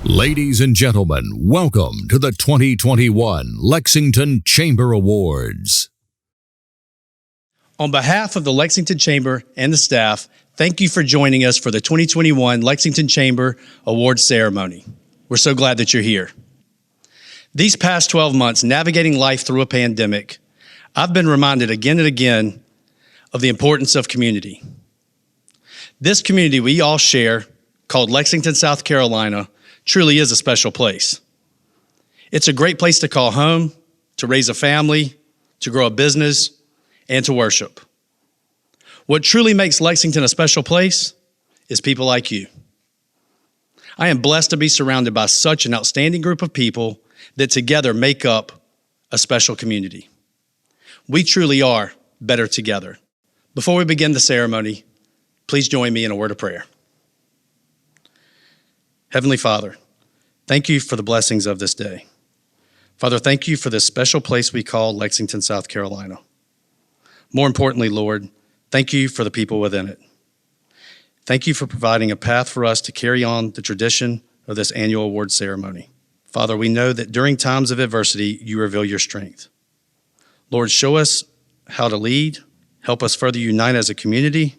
Ladies and gentlemen, welcome to the 2021 Lexington Chamber Awards. On behalf of the Lexington Chamber and the staff, thank you for joining us for the 2021 Lexington Chamber Awards ceremony. We're so glad that you're here. These past 12 months, navigating life through a pandemic, I've been reminded again and again of the importance of community. This community we all share, called Lexington, South Carolina, truly is a special place. It's a great place to call home, to raise a family, to grow a business, and to worship. What truly makes Lexington a special place is people like you. I am blessed to be surrounded by such an outstanding group of people that together make up a special community. We truly are better together. Before we begin the ceremony, please join me in a word of prayer. Heavenly Father, thank you for the blessings of this day. Father, thank you for this special place we call Lexington, South Carolina. More importantly, Lord, thank you for the people within it. Thank you for providing a path for us to carry on the tradition of this annual award ceremony. Father, we know that during times of adversity, you reveal your strength. Lord, show us how to lead. Help us further unite as a community.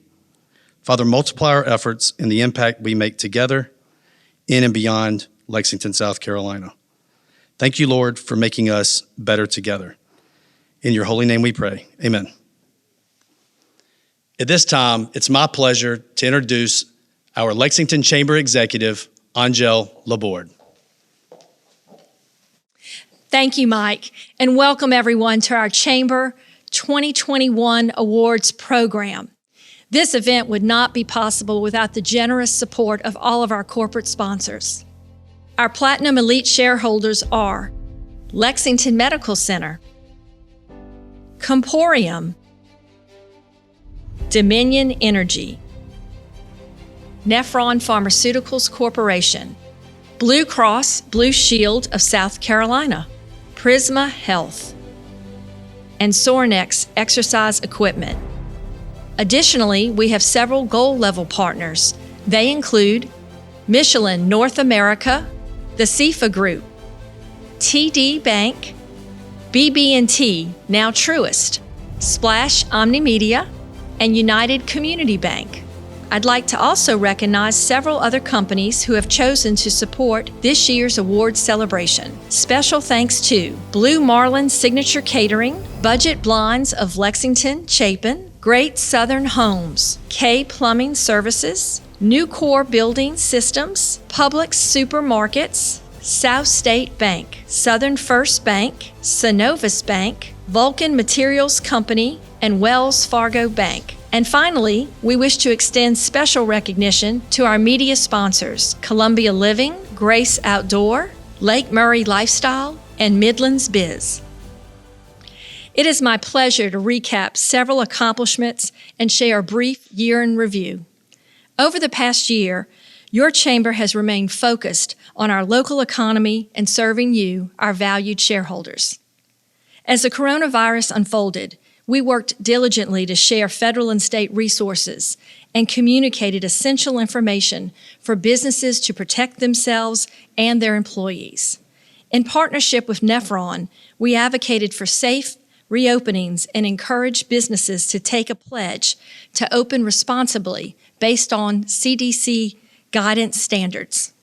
Father, multiply our efforts and the impact we make together in and beyond Lexington, South Carolina. Thank you, Lord, for making us better together. In your holy name we pray. Amen. At this time, it's my pleasure to introduce our Lexington Chamber Executive, Angel Laborde. Thank you, Mike, and welcome everyone to our Chamber 2021 Awards program. This event would not be possible without the generous support of all of our corporate sponsors. Our Platinum Elite shareholders are Lexington Medical Center, Comporium, Dominion Energy, Nephron Pharmaceuticals Corporation, Blue Cross Blue Shield of South Carolina, Prisma Health, and Sorinex Exercise Equipment. Additionally, we have several gold-level partners. They include Michelin North America, the CIFA Group, TD Bank, BB&T, now Truist, Splash Omnimedia, and United Community Bank. I'd like to also recognize several other companies who have chosen to support this year's awards celebration. Special thanks to Blue Marlin Signature Catering, Budget Blinds of Lexington, Chapin, Great Southern Homes, K Plumbing Services, Nucor Building Systems, Publix Supermarkets, South State Bank, Southern First Bank, Synovus Bank, Vulcan Materials Company, and Wells Fargo Bank. And finally, we wish to extend special recognition to our media sponsors, Columbia Living, Grace Outdoor, Lake Murray Lifestyle, and Midlands Biz. It is my pleasure to recap several accomplishments and share a brief year in review. Over the past year, your chamber has remained focused on our local economy and serving you, our valued shareholders. As the coronavirus unfolded, we worked diligently to share federal and state resources and communicated essential information for businesses to protect themselves and their employees. In partnership with Nephron, we advocated for safe reopenings and encouraged businesses to take a pledge to open responsibly based on CDC guidance standards.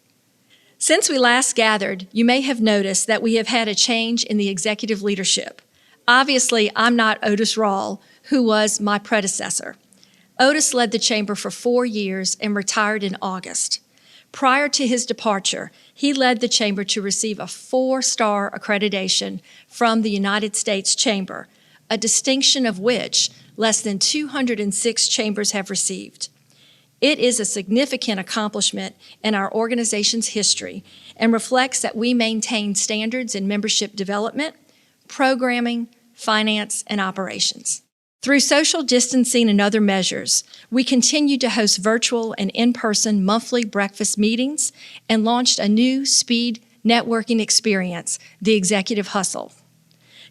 Since we last gathered, you may have noticed that we have had a change in the executive leadership. Obviously, I'm not Otis Rawl, who was my predecessor. Otis led the chamber for 4 years and retired in August. Prior to his departure, he led the chamber to receive a 4-star accreditation from the United States Chamber, a distinction of which less than 206 chambers have received. It is a significant accomplishment in our organization's history and reflects that we maintain standards in membership development, programming, finance, and operations. Through social distancing and other measures, we continue to host virtual and in-person monthly breakfast meetings and launched a new speed networking experience, the Executive Hustle.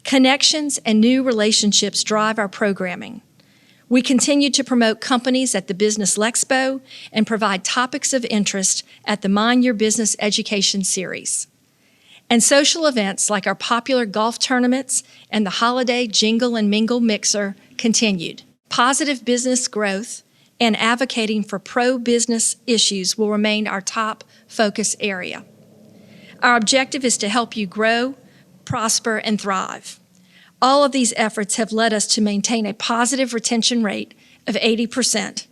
Connections and new relationships drive our programming. We continue to promote companies at the Business Lexpo and provide topics of interest at the Mind Your Business Education Series. And social events like our popular golf tournaments and the holiday Jingle and Mingle Mixer continued. Positive business growth and advocating for pro-business issues will remain our top focus area. Our objective is to help you grow, prosper, and thrive. All of these efforts have led us to maintain a positive retention rate of 80%.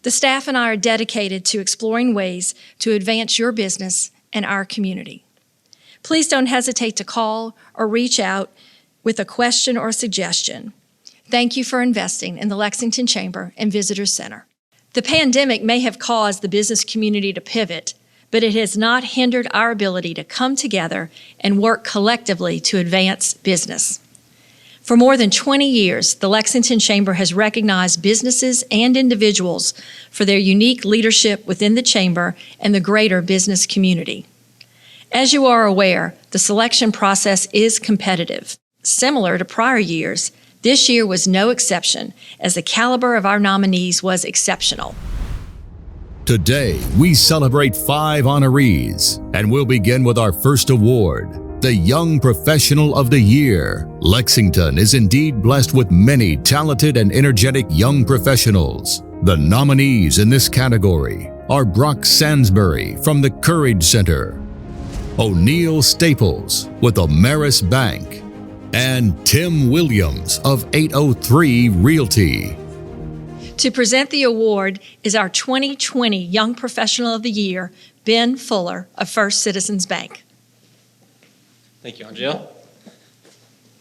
The staff and I are dedicated to exploring ways to advance your business and our community. Please don't hesitate to call or reach out with a question or suggestion. Thank you for investing in the Lexington Chamber and Visitors Center. The pandemic may have caused the business community to pivot, but it has not hindered our ability to come together and work collectively to advance business. For more than 20 years, the Lexington Chamber has recognized businesses and individuals for their unique leadership within the Chamber and the greater business community. As you are aware, the selection process is competitive. Similar to prior years, this year was no exception, as the caliber of our nominees was exceptional. Today, we celebrate 5 honorees, and we'll begin with our first award, the Young Professional of the Year. Lexington is indeed blessed with many talented and energetic young professionals. The nominees in this category are Brock Sansbury from the Courage Center, O'Neill Staples with Ameris Bank, and Tim Williams of 803 Realty. To present the award is our 2020 Young Professional of the Year, Ben Fuller of First Citizens Bank. Thank you, Angel.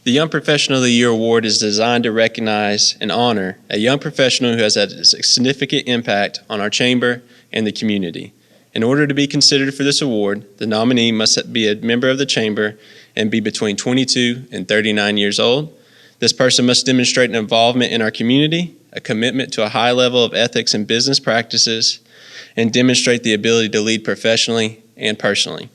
The Young Professional of the Year award is designed to recognize and honor a young professional who has had a significant impact on our chamber and the community. In order to be considered for this award, the nominee must be a member of the chamber and be between 22 and 39 years old. This person must demonstrate an involvement in our community, a commitment to a high level of ethics and business practices, and demonstrate the ability to lead professionally and personally.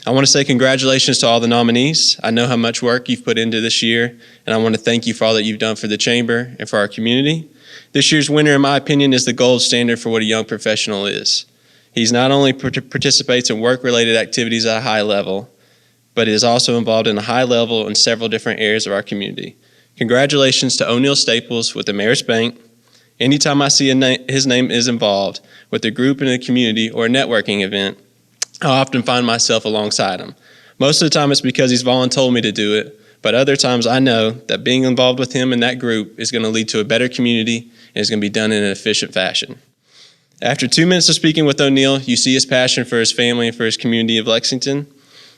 I want to say congratulations to all the nominees. I know how much work you've put into this year, and I want to thank you for all that you've done for the chamber and for our community. This year's winner, in my opinion, is the gold standard for what a young professional is. He's not only participates in work-related activities at a high level, but is also involved in a high level in several different areas of our community. Congratulations to O'Neill Staples with Ameris Bank. Anytime I see his name is involved with a group in a community or a networking event, I often find myself alongside him. Most of the time it's because he's voluntold me to do it, but other times I know that being involved with him in that group is going to lead to a better community and is going to be done in an efficient fashion. After 2 minutes of speaking with O'Neill, you see his passion for his family and for his community of Lexington.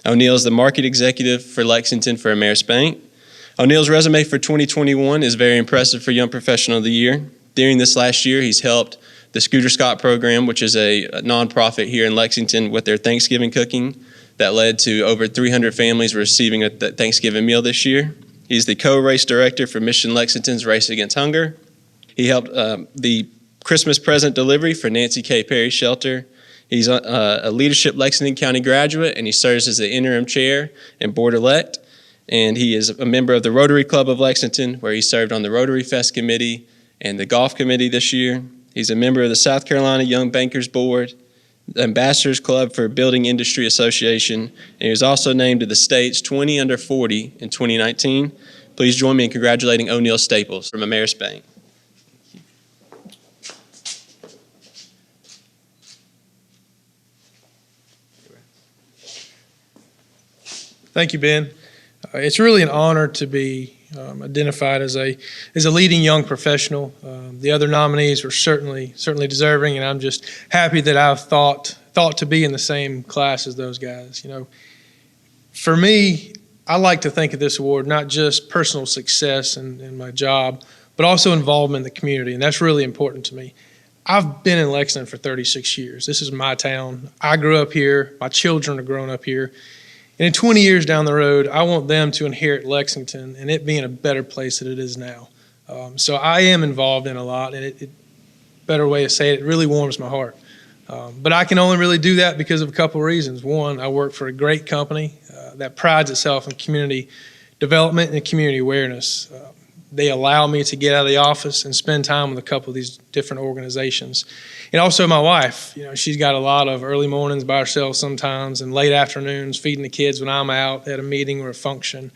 O'Neill is the market executive for Lexington for Ameris Bank. O'Neill's resume for 2021 is very impressive for Young Professional of the Year. During this last year, he's helped the Scooter Scott program, which is a nonprofit here in Lexington, with their Thanksgiving cooking that led to over 300 families receiving a Thanksgiving meal this year. He's the co-race director for Mission Lexington's Race Against Hunger. He helped the Christmas present delivery for Nancy K. Perry Shelter. He's a Leadership Lexington County graduate, and he serves as the interim chair and board-elect. And he is a member of the Rotary Club of Lexington, where he served on the Rotary Fest Committee and the Golf Committee this year. He's a member of the South Carolina Young Bankers Board, the Ambassadors Club for Building Industry Association, and he was also named to the state's 20 under 40 in 2019. Please join me in congratulating O'Neill Staples from Ameris Bank. Thank you, Ben. It's really an honor to be identified as a leading young professional. The other nominees were certainly deserving, and I'm just happy that I've thought to be in the same class as those guys. You know, for me, I like to think of this award not just personal success in my job, but also involvement in the community, and that's really important to me. I've been in Lexington for 36 years. This is my town. I grew up here. My children are growing up here. And in 20 years down the road, I want them to inherit Lexington and it being a better place than it is now. So I am involved in a lot, and better way to say it, it really warms my heart. But I can only really do that because of a couple of reasons. One, I work for a great company that prides itself in community development and community awareness. They allow me to get out of the office and spend time with a couple of these different organizations. And also my wife, she's got a lot of early mornings by herself sometimes and late afternoons feeding the kids when I'm out at a meeting or a function.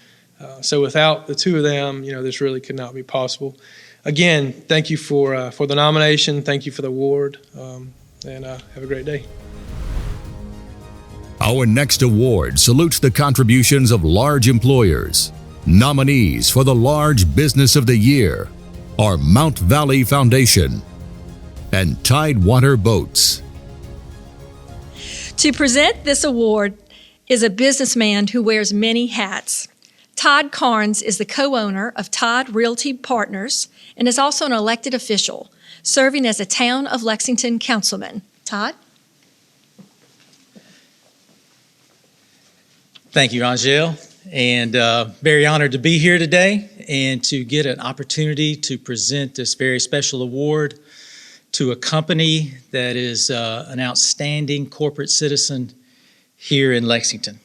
So without the two of them, this really could not be possible. Again, thank you for the nomination. Thank you for the award, and have a great day. Our next award salutes the contributions of large employers. Nominees for the Large Business of the Year are Mount Valley Foundation and Tidewater Boats. To present this award is a businessman who wears many hats. Todd Carnes is the co-owner of Todd Realty Partners and is also an elected official, serving as a Town of Lexington councilman. Todd? Thank you, Angel, and very honored to be here today and to get an opportunity to present this very special award to a company that is an outstanding corporate citizen here in Lexington.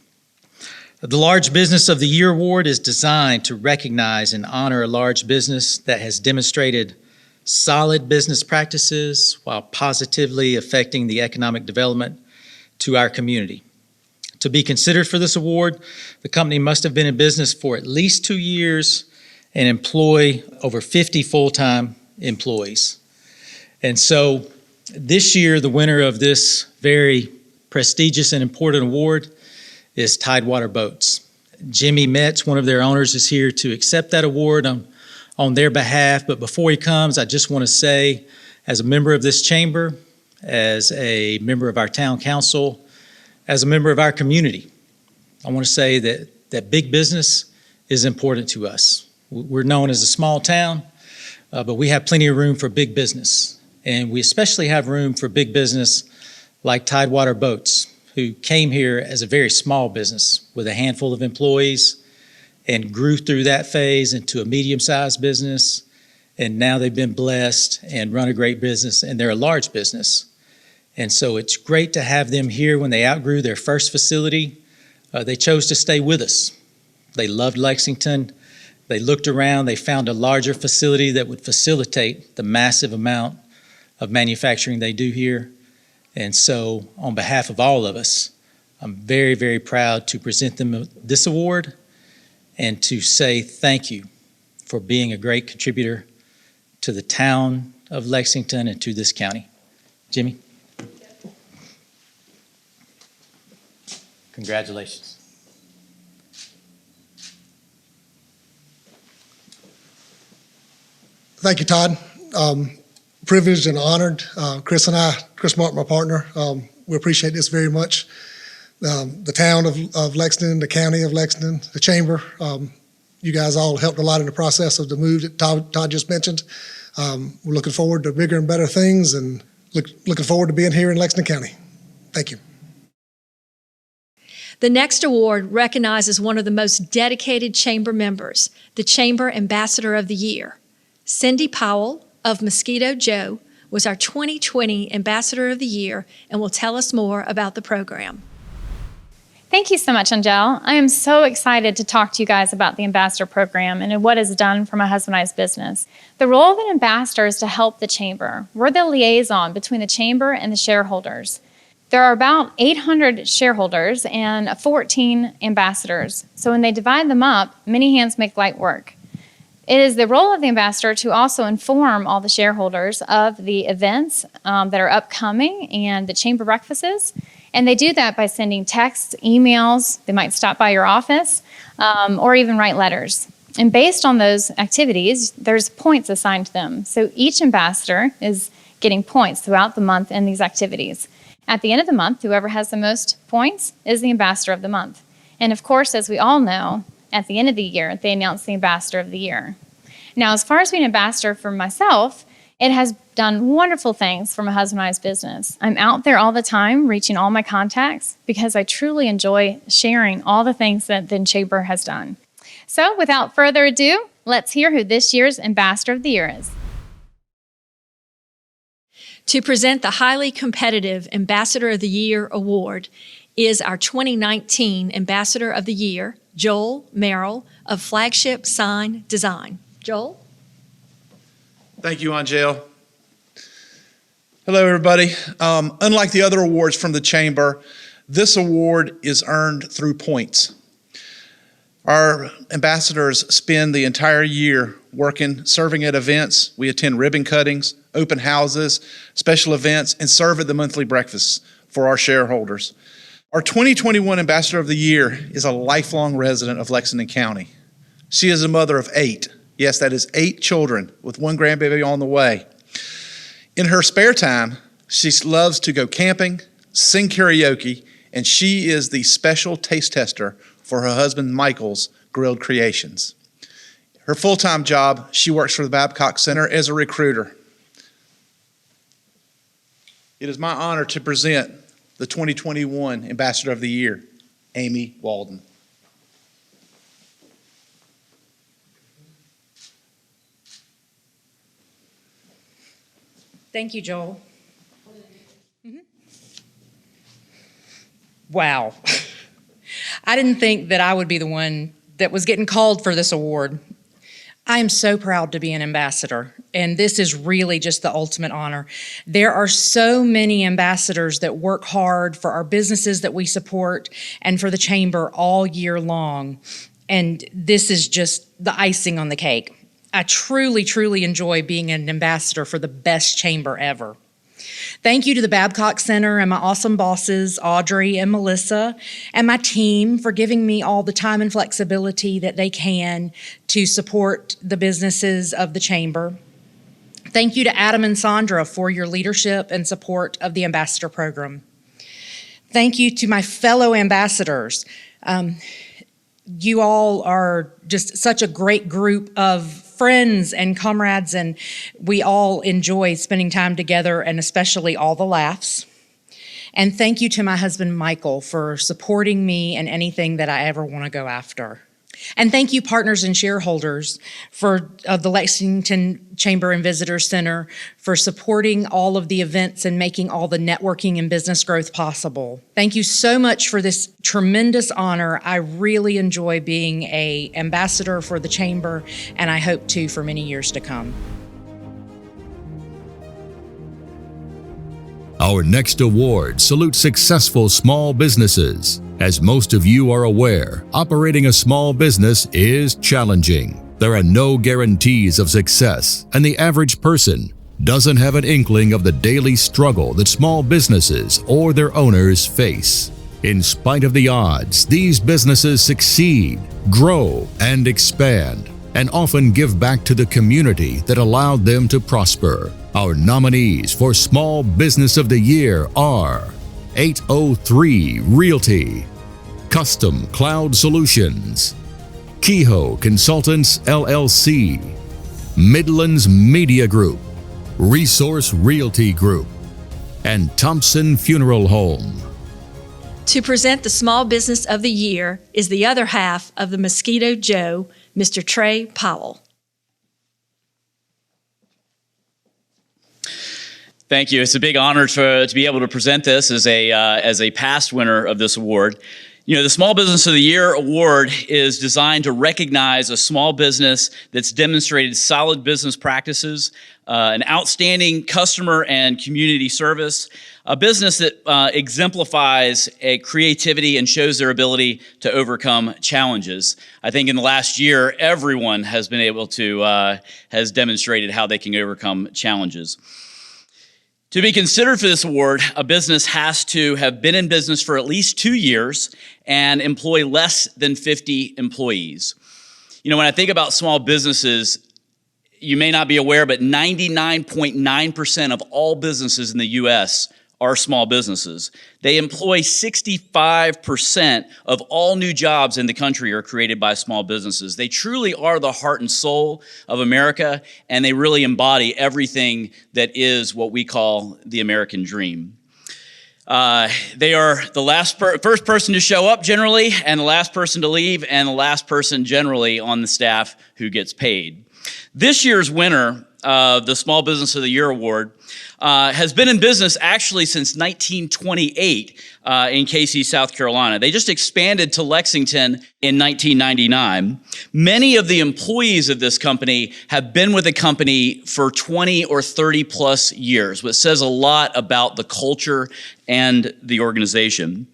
The Large Business of the Year Award is designed to recognize and honor a large business that has demonstrated solid business practices while positively affecting the economic development to our community. To be considered for this award, the company must have been in business for at least 2 years and employ over 50 full-time employees. And so this year, the winner of this very prestigious and important award is Tidewater Boats. Jimmy Metz, one of their owners, is here to accept that award on their behalf. But before he comes, I just want to say, as a member of this chamber, as a member of our town council, as a member of our community, I want to say that big business is important to us. We're known as a small town, but we have plenty of room for big business. And we especially have room for big business like Tidewater Boats, who came here as a very small business with a handful of employees and grew through that phase into a medium-sized business. And now they've been blessed and run a great business, and they're a large business. And so it's great to have them here. When they outgrew their first facility, they chose to stay with us. They loved Lexington. They looked around. They found a larger facility that would facilitate the massive amount of manufacturing they do here. And so on behalf of all of us, I'm very, very proud to present them this award and to say thank you for being a great contributor to the town of Lexington and to this county. Jimmy? Congratulations. Thank you, Todd. Privileged and honored. Chris Martin, my partner, we appreciate this very much. The town of Lexington, the county of Lexington, the chamber, you guys all helped a lot in the process of the move that Todd just mentioned. We're looking forward to bigger and better things and looking forward to being here in Lexington County. Thank you. The next award recognizes one of the most dedicated chamber members, the Chamber Ambassador of the Year. Cindy Powell of Mosquito Joe was our 2020 Ambassador of the Year and will tell us more about the program. Thank you so much, Angel. I am so excited to talk to you guys about the Ambassador Program and what it's done for my husband and I's business. The role of an ambassador is to help the chamber. We're the liaison between the chamber and the shareholders. There are about 800 shareholders and 14 ambassadors. So when they divide them up, many hands make light work. It is the role of the ambassador to also inform all the shareholders of the events that are upcoming and the chamber breakfasts. And they do that by sending texts, emails, they might stop by your office, or even write letters. And based on those activities, there's points assigned to them. So each ambassador is getting points throughout the month in these activities. At the end of the month, whoever has the most points is the Ambassador of the Month. And of course, as we all know, at the end of the year, they announce the Ambassador of the Year. Now, as far as being an ambassador for myself, it has done wonderful things for my husband and I's business. I'm out there all the time, reaching all my contacts, because I truly enjoy sharing all the things that the chamber has done. So without further ado, let's hear who this year's Ambassador of the Year is. To present the highly competitive Ambassador of the Year award is our 2019 Ambassador of the Year, Joel Merrill of Flagship Sign Design. Joel? Thank you, Angel. Hello, everybody. Unlike the other awards from the Chamber, this award is earned through points. Our ambassadors spend the entire year working, serving at events. We attend ribbon cuttings, open houses, special events, and serve at the monthly breakfasts for our shareholders. Our 2021 Ambassador of the Year is a lifelong resident of Lexington County. She is a mother of 8. Yes, that is 8 children with 1 grandbaby on the way. In her spare time, she loves to go camping, sing karaoke, and she is the special taste tester for her husband Michael's Grilled Creations. Her full-time job, she works for the Babcock Center as a recruiter. It is my honor to present the 2021 Ambassador of the Year, Amy Walden. Thank you, Joel. Wow. I didn't think that I would be the one that was getting called for this award. I am so proud to be an ambassador, and this is really just the ultimate honor. There are so many ambassadors that work hard for our businesses that we support and for the Chamber all year long, and this is just the icing on the cake. I truly, truly enjoy being an ambassador for the best chamber ever. Thank you to the Babcock Center and my awesome bosses, Audrey and Melissa, and my team for giving me all the time and flexibility that they can to support the businesses of the chamber. Thank you to Adam and Sandra for your leadership and support of the Ambassador Program. Thank you to my fellow ambassadors. You all are just such a great group of friends and comrades, and we all enjoy spending time together, and especially all the laughs. And thank you to my husband, Michael, for supporting me in anything that I ever want to go after. And thank you, partners and shareholders of the Lexington Chamber and Visitor Center for supporting all of the events and making all the networking and business growth possible. Thank you so much for this tremendous honor. I really enjoy being an ambassador for the Chamber, and I hope to for many years to come. Our next award salutes successful small businesses. As most of you are aware, operating a small business is challenging. There are no guarantees of success, and the average person doesn't have an inkling of the daily struggle that small businesses or their owners face. In spite of the odds, these businesses succeed, grow, and expand, and often give back to the community that allowed them to prosper. Our nominees for Small Business of the Year are 803 Realty, Custom Cloud Solutions, Kehoe Consultants LLC, Midlands Media Group, Resource Realty Group, and Thompson Funeral Home. To present the Small Business of the Year is the other half of the Mosquito Joe, Mr. Trey Powell. Thank you. It's a big honor to be able to present this as a past winner of this award. You know, the Small Business of the Year award is designed to recognize a small business that's demonstrated solid business practices, an outstanding customer and community service, a business that exemplifies a creativity and shows their ability to overcome challenges. I think in the last year, everyone has been able to, has demonstrated how they can overcome challenges. To be considered for this award, a business has to have been in business for at least 2 years and employ less than 50 employees. You know, when I think about small businesses, you may not be aware, but 99.9% of all businesses in the U.S. are small businesses. They employ 65% of all new jobs in the country are created by small businesses. They truly are the heart and soul of America, and they really embody everything that is what we call the American dream. They are the first person to show up generally, and the last person to leave, and the last person generally on the staff who gets paid. This year's winner the Small Business of the Year Award, has been in business actually since 1928 in Casey, South Carolina. They just expanded to Lexington in 1999. Many of the employees of this company have been with the company for 20 or 30 plus years, which says a lot about the culture and the organization.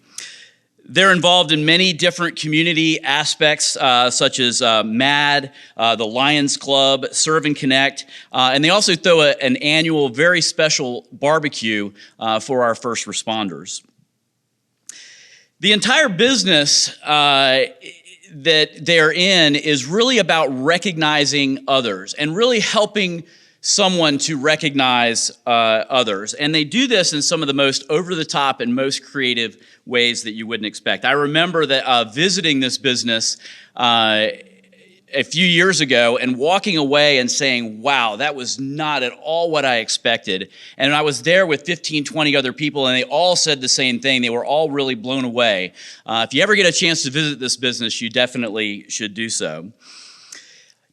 They're involved in many different community aspects, such as MAD, the Lions Club, Serve and Connect, and they also throw an annual, very special barbecue for our first responders. The entire business that they're in is really about recognizing others and really helping someone to recognize others. And they do this in some of the most over-the-top and most creative ways that you wouldn't expect. I remember that visiting this business a few years ago and walking away and saying, wow, that was not at all what I expected. And I was there with 15, 20 other people, and they all said the same thing. They were all really blown away. If you ever get a chance to visit this business, you definitely should do so.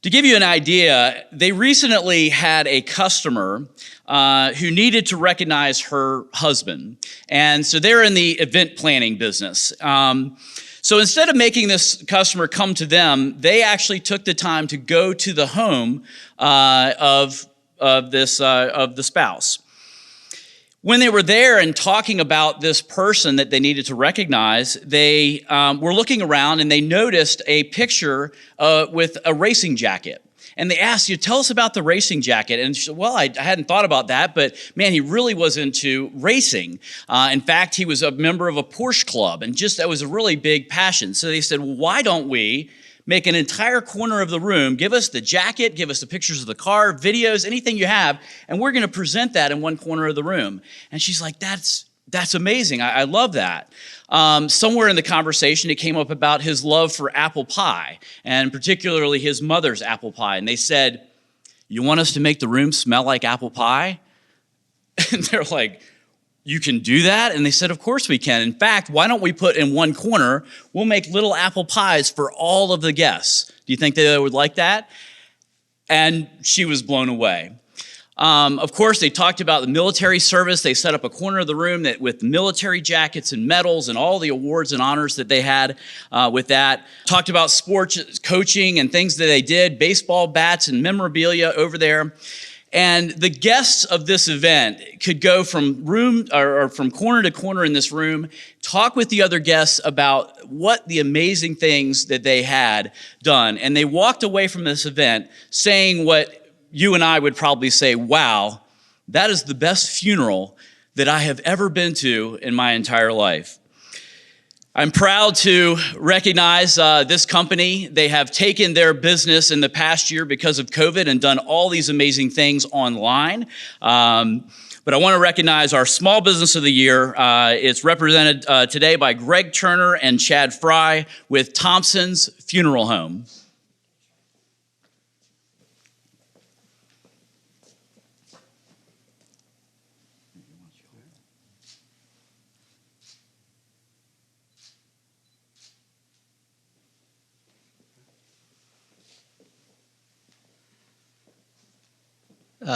To give you an idea, they recently had a customer who needed to recognize her husband. And so they're in the event planning business. So instead of making this customer come to them, they actually took the time to go to the home of the spouse. When they were there and talking about this person that they needed to recognize, they were looking around and they noticed a picture with a racing jacket. And they asked, tell us about the racing jacket. And she said, well, I hadn't thought about that, but man, he really was into racing. In fact, he was a member of a Porsche club, and just that was a really big passion. So they said, well, why don't we make an entire corner of the room, give us the jacket, give us the pictures of the car, videos, anything you have, and we're going to present that in one corner of the room. And she's like, that's amazing. I love that. Somewhere in the conversation, it came up about his love for apple pie, and particularly his mother's apple pie. And they said, you want us to make the room smell like apple pie? And they're like, you can do that? And they said, of course we can. In fact, why don't we put in one corner, we'll make little apple pies for all of the guests. Do you think they would like that? And she was blown away. Of course, they talked about the military service. They set up a corner of the room with military jackets and medals and all the awards and honors that they had with that. Talked about sports coaching and things that they did, baseball bats and memorabilia over there. And the guests of this event could go from from corner to corner in this room, talk with the other guests about what the amazing things that they had done. And they walked away from this event saying what you and I would probably say, wow, that is the best funeral that I have ever been to in my entire life. I'm proud to recognize this company. They have taken their business in the past year because of COVID and done all these amazing things online. But I want to recognize our Small Business of the Year. It's represented today by Greg Turner and Chad Fry with Thompson's Funeral Home.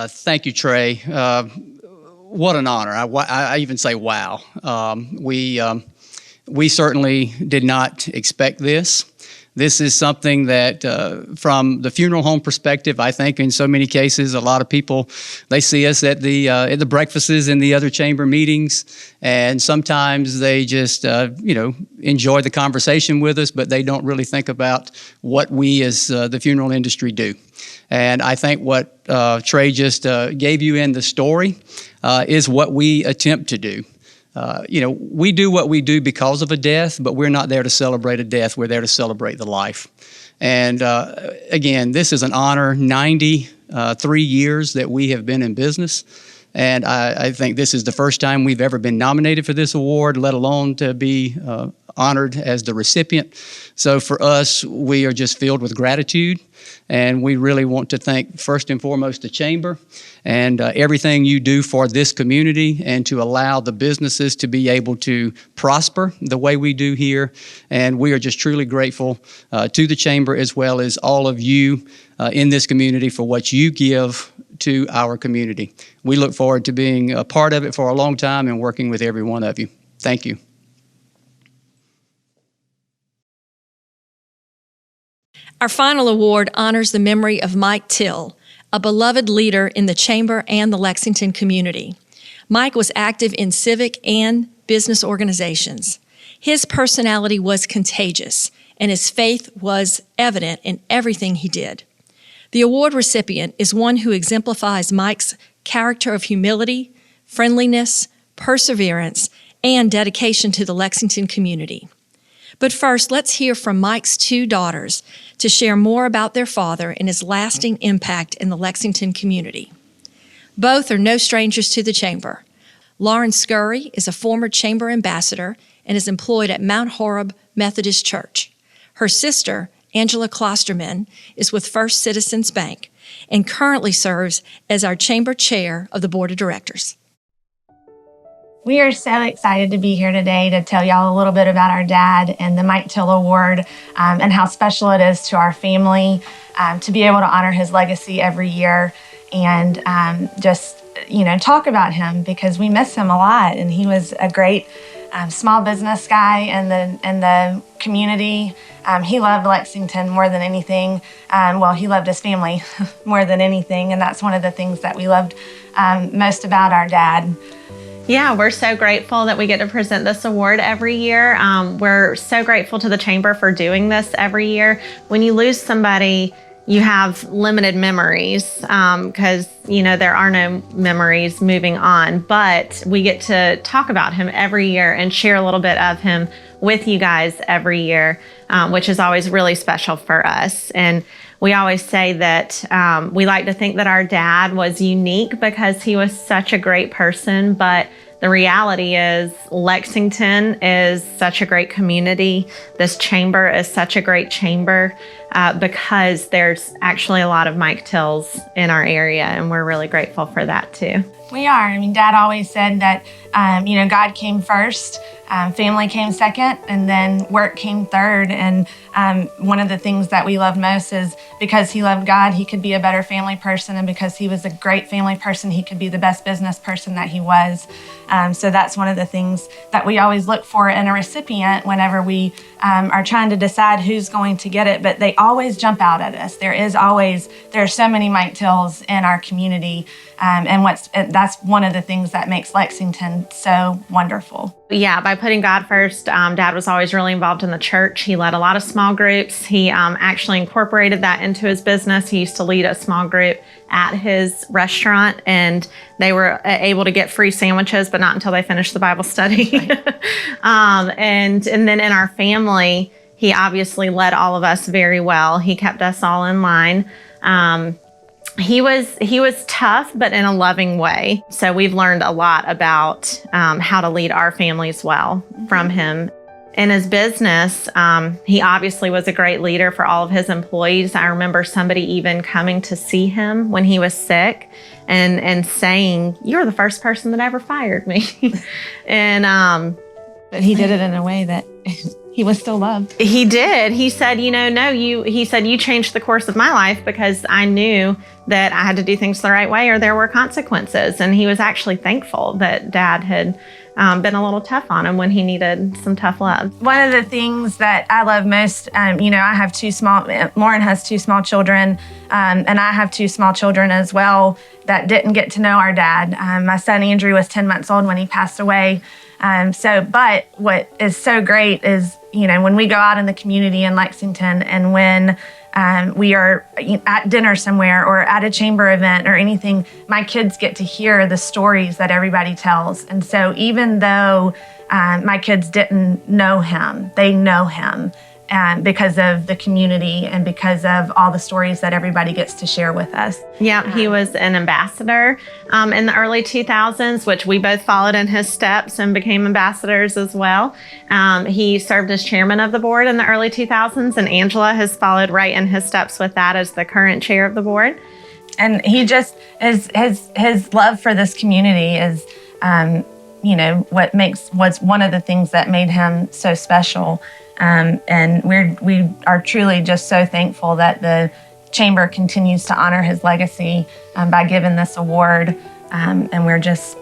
Thank you, Trey. What an honor. I even say wow. We certainly did not expect this. This is something that from the funeral home perspective, I think in so many cases, a lot of people, they see us at the breakfasts and the other chamber meetings, and sometimes they just, enjoy the conversation with us, but they don't really think about what we as the funeral industry do. And I think what Trey just gave you in the story is what we attempt to do. We do what we do because of a death, but we're not there to celebrate a death. We're there to celebrate the life. And again, this is an honor, 93 years that we have been in business. And I think this is the first time we've ever been nominated for this award, let alone to be honored as the recipient. So for us, we are just filled with gratitude. And we really want to thank, first and foremost, the Chamber and everything you do for this community and to allow the businesses to be able to prosper the way we do here. And we are just truly grateful to the Chamber as well as all of you in this community for what you give to our community. We look forward to being a part of it for a long time and working with every one of you. Thank you. Our final award honors the memory of Mike Till, a beloved leader in the Chamber and the Lexington community. Mike was active in civic and business organizations. His personality was contagious, and his faith was evident in everything he did. The award recipient is one who exemplifies Mike's character of humility, friendliness, perseverance, and dedication to the Lexington community. But first, let's hear from Mike's two daughters to share more about their father and his lasting impact in the Lexington community. Both are no strangers to the Chamber. Lauren Scurry is a former Chamber ambassador and is employed at Mount Horeb Methodist Church. Her sister, Angela Klosterman, is with First Citizens Bank and currently serves as our Chamber Chair of the Board of Directors. We are so excited to be here today to tell y'all a little bit about our dad and the Mike Till Award and how special it is to our family to be able to honor his legacy every year and just, talk about him because we miss him a lot. And he was a great small business guy in the community. He loved Lexington more than anything. He loved his family more than anything. And that's one of the things that we loved most about our dad. Yeah, we're so grateful that we get to present this award every year. We're so grateful to the Chamber for doing this every year. When you lose somebody, you have limited memories because, there are no memories moving on. But we get to talk about him every year and share a little bit of him with you guys every year, which is always really special for us. And we always say that we like to think that our dad was unique because he was such a great person, but the reality is Lexington is such a great community. This chamber is such a great chamber because there's actually a lot of Mike Tills in our area, and we're really grateful for that too. We are. Dad always said that, God came first, family came second, and then work came third. And one of the things that we love most is because he loved God, he could be a better family person. And because he was a great family person, he could be the best business person that he was. So that's one of the things that we always look for in a recipient whenever we are trying to decide who's going to get it. But they always jump out at us. There are so many Mike Tills in our community. And that's one of the things that makes Lexington so wonderful. Yeah, by putting God first, Dad was always really involved in the church. He led a lot of small groups. He actually incorporated that into his business. He used to lead a small group at his restaurant, and they were able to get free sandwiches, but not until they finished the Bible study. Right. And then in our family, he obviously led all of us very well. He kept us all in line. He was tough, but in a loving way. So we've learned a lot about how to lead our families well from him. In his business, he obviously was a great leader for all of his employees. I remember somebody even coming to see him when he was sick and saying, "You're the first person that ever fired me." And but he did it in a way that he was still loved. He did. He said, he said, "You changed the course of my life because I knew that I had to do things the right way or there were consequences." And he was actually thankful that Dad had been a little tough on him when he needed some tough love. One of the things that I love most, I have Lauren has two small children, and I have two small children as well that didn't get to know our dad. My son Andrew was 10 months old when he passed away. But what is so great is, when we go out in the community in Lexington and when we are at dinner somewhere or at a chamber event or anything, my kids get to hear the stories that everybody tells. And so even though my kids didn't know him, they know him because of the community and because of all the stories that everybody gets to share with us. Yeah, he was an ambassador in the early 2000s, which we both followed in his steps and became ambassadors as well. He served as chairman of the board in the early 2000s, and Angela has followed right in his steps with that as the current chair of the board. And he just, his love for this community is, was one of the things that made him so special. And we are truly just so thankful that Chamber continues to honor his legacy by giving this award. And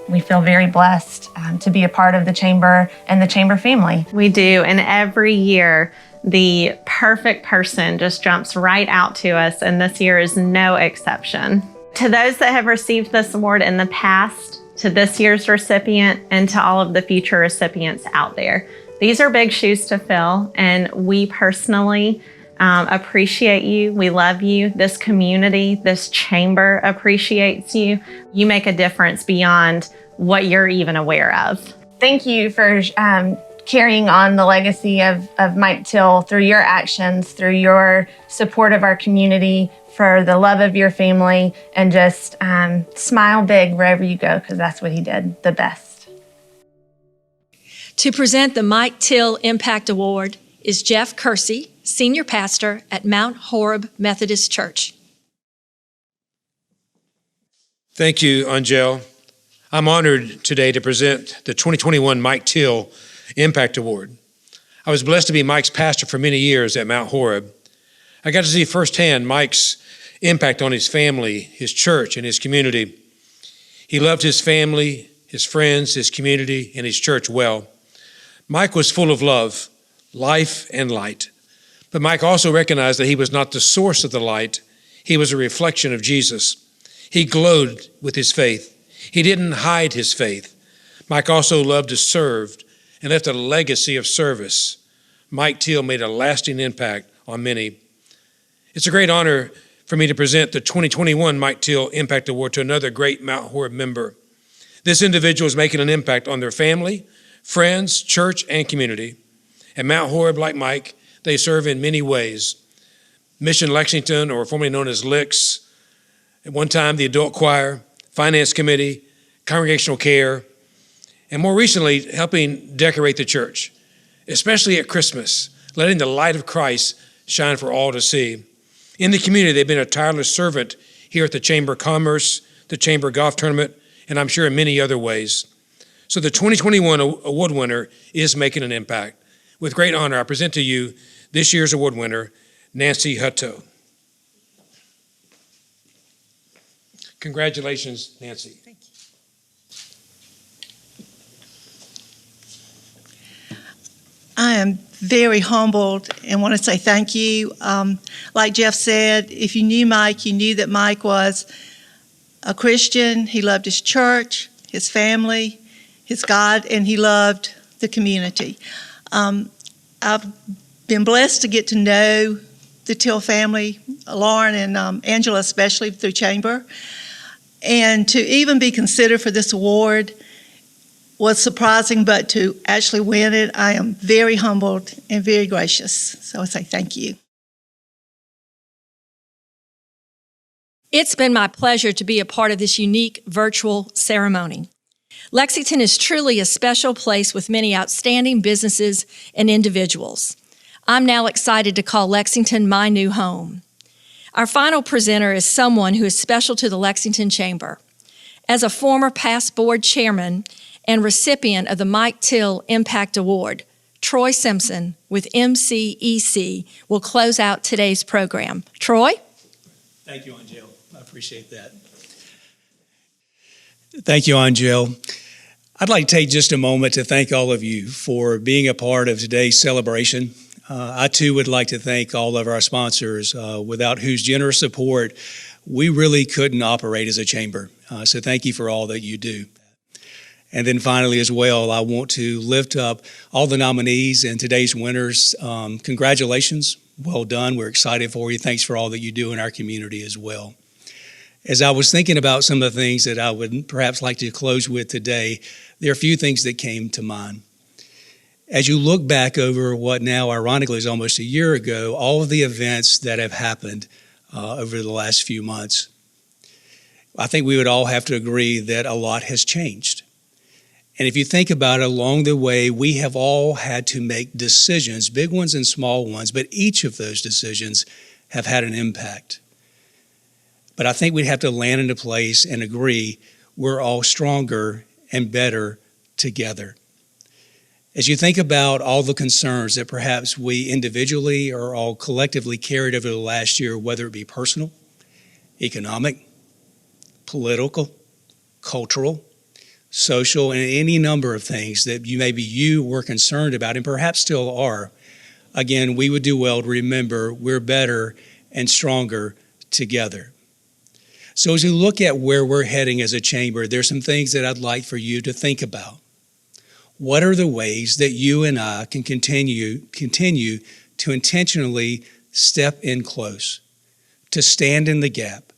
we feel very blessed to be a part of the Chamber and the Chamber family. We do, and every year the perfect person just jumps right out to us, and this year is no exception. To those that have received this award in the past, to this year's recipient, and to all of the future recipients out there, these are big shoes to fill, and we personally appreciate you. We love you. This community, this chamber appreciates you. You make a difference beyond what you're even aware of. Thank you for carrying on the legacy of Mike Till through your actions, through your support of our community, for the love of your family, and just smile big wherever you go, because that's what he did the best. To present the Mike Till Impact Award is Jeff Kersey, Senior Pastor at Mount Horeb Methodist Church. Thank you, Angel. I'm honored today to present the 2021 Mike Till Impact Award. I was blessed to be Mike's pastor for many years at Mount Horeb. I got to see firsthand Mike's impact on his family, his church, and his community. He loved his family, his friends, his community, and his church well. Mike was full of love, life, and light. But Mike also recognized that he was not the source of the light. He was a reflection of Jesus. He glowed with his faith. He didn't hide his faith. Mike also loved to serve and left a legacy of service. Mike Till made a lasting impact on many. It's a great honor for me to present the 2021 Mike Till Impact Award to another great Mount Horeb member. This individual is making an impact on their family, friends, church, and community. At Mount Horeb, like Mike, they serve in many ways. Mission Lexington, or formerly known as LIX, at one time the adult choir, finance committee, congregational care, and more recently, helping decorate the church, especially at Christmas, letting the light of Christ shine for all to see. In the community, they've been a tireless servant here at the Chamber of Commerce, the Chamber Golf Tournament, and I'm sure in many other ways. So the 2021 award winner is making an impact. With great honor, I present to you this year's award winner, Nancy Hutto. Congratulations, Nancy. Thank you. I am very humbled and want to say thank you. Like Jeff said, if you knew Mike, you knew that Mike was a Christian. He loved his church, his family, his God, and he loved the community. I've been blessed to get to know the Till family, Lauren and Angela especially through Chamber, and to even be considered for this award was surprising, but to actually win it, I am very humbled and very gracious. So I say thank you. It's been my pleasure to be a part of this unique virtual ceremony. Lexington is truly a special place with many outstanding businesses and individuals. I'm now excited to call Lexington my new home. Our final presenter is someone who is special to the Lexington Chamber. As a former past board chairman and recipient of the Mike Till Impact Award, Troy Simpson with MCEC will close out today's program. Troy? Thank you, Angel. I appreciate that. Thank you, Angel. I'd like to take just a moment to thank all of you for being a part of today's celebration. I too would like to thank all of our sponsors, without whose generous support we really couldn't operate as a chamber. So thank you for all that you do. And then finally as well, I want to lift up all the nominees and today's winners. Congratulations. Well done. We're excited for you. Thanks for all that you do in our community as well. As I was thinking about some of the things that I would perhaps like to close with today, there are a few things that came to mind. As you look back over what now ironically is almost a year ago, all of the events that have happened over the last few months, I think we would all have to agree that a lot has changed. And if you think about it, along the way, we have all had to make decisions, big ones and small ones, but each of those decisions have had an impact. But I think we'd have to land into place and agree we're all stronger and better together. As you think about all the concerns that perhaps we individually or all collectively carried over the last year, whether it be personal, economic, political, cultural, social, and any number of things that you were concerned about and perhaps still are, again, we would do well to remember we're better and stronger together. So as we look at where we're heading as a chamber, there's some things that I'd like for you to think about. What are the ways that you and I can continue to intentionally step in close, to stand in the gap?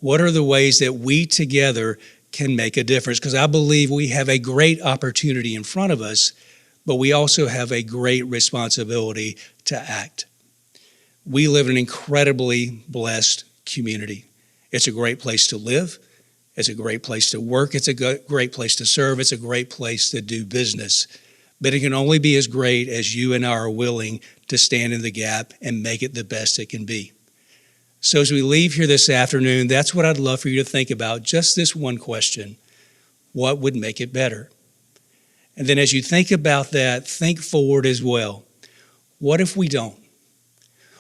What are the ways that we together can make a difference? Because I believe we have a great opportunity in front of us, but we also have a great responsibility to act. We live in an incredibly blessed community. It's a great place to live. It's a great place to work. It's a great place to serve. It's a great place to do business. But it can only be as great as you and I are willing to stand in the gap and make it the best it can be. So as we leave here this afternoon, that's what I'd love for you to think about, just this one question: what would make it better? And then as you think about that, think forward as well. What if we don't?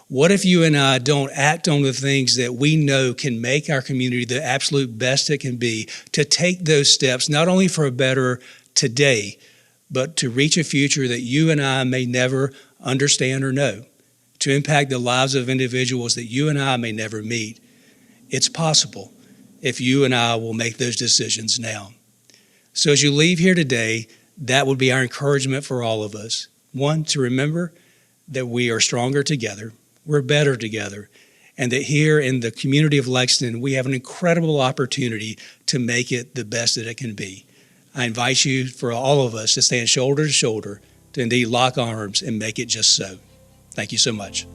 What if you and I don't act on the things that we know can make our community the absolute best it can be, to take those steps, not only for a better today, but to reach a future that you and I may never understand or know, to impact the lives of individuals that you and I may never meet? It's possible if you and I will make those decisions now. So as you leave here today, that would be our encouragement for all of us. One, to remember that we are stronger together, we're better together, and that here in the community of Lexington, we have an incredible opportunity to make it the best that it can be. I invite you, for all of us, to stand shoulder to shoulder, to indeed lock arms and make it just so. Thank you so much.